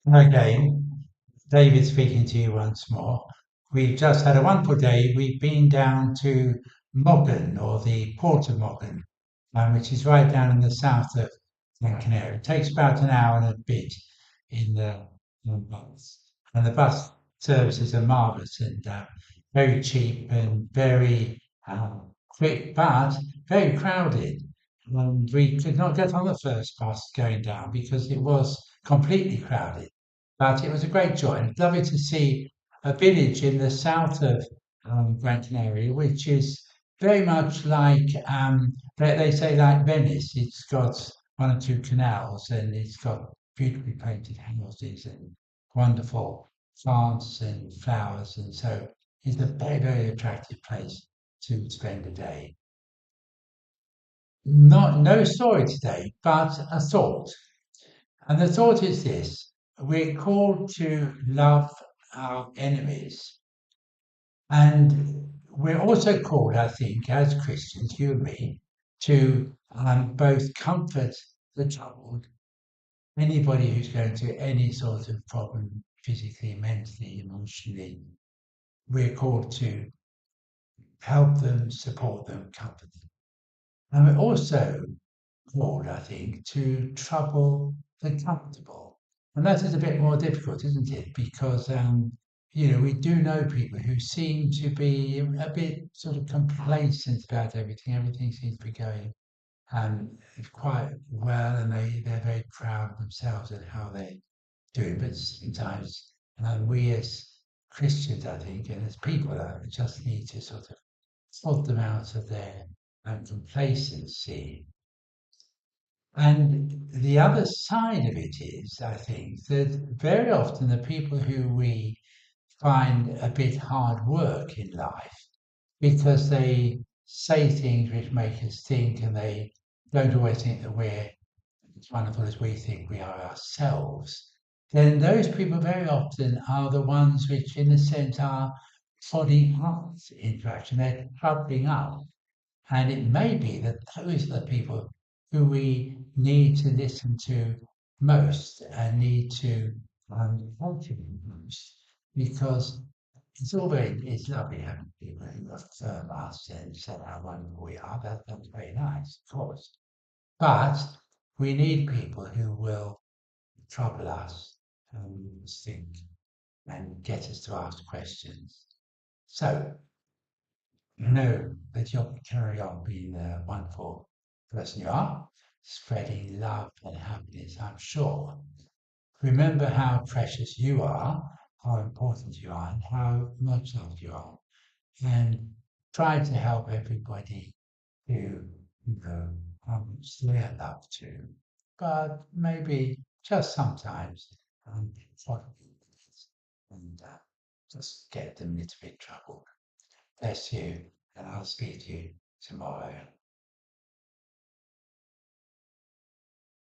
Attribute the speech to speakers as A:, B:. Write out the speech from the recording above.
A: Again, David speaking to you once more. We've just had a wonderful day. We've been down to Moggan, or the Port of Moggan, which is right down in the south of Gran Canaria. It takes about an hour and a bit in the bus. And the bus services are marvellous and very cheap and very quick, but very crowded. We could not get on the first bus going down because it was completely crowded. But it was a great joy and lovely to see a village in the south of Gran Canaria, which is very much like they say like Venice. It's got one or two canals and it's got beautifully painted houses and wonderful plants and flowers, and so it's a very attractive place to spend a day. Not no story today, but a thought. And the thought is this: we're called to love our enemies. And we're also called, I think, as Christians, you and me, to both comfort the troubled, anybody who's going through any sort of problem, physically, mentally, emotionally. We're called to help them, support them, comfort them. And we're also called, I think, to trouble the comfortable. And that is a bit more difficult, isn't it? Because, we do know people who seem to be a bit sort of complacent about everything. Everything seems to be going quite well, and they're very proud of themselves and how they do it. But sometimes we as Christians, I think, and as people, just need to sort of prod them out of their complacency. And the other side of it is, I think, that very often the people who we find a bit hard work in life because they say things which make us think, and they don't always think that we're as wonderful as we think we are ourselves, then those people very often are the ones which, in a sense, are plodding up into action. They're troubling up. And it may be that those are the people who we need to listen to most and need to cultivate most, because it's lovely having people who affirm us and say how wonderful we are. That's very nice, of course. But we need people who will trouble us and think and get us to ask questions. So know that you'll carry on being the wonderful person you are, spreading love and happiness, I'm sure. Remember how precious you are, how important you are, and how much loved you are. And try to help everybody to know how much they're loved too. But maybe just sometimes what and just get them a little bit troubled. Bless you, and I'll speak to you tomorrow.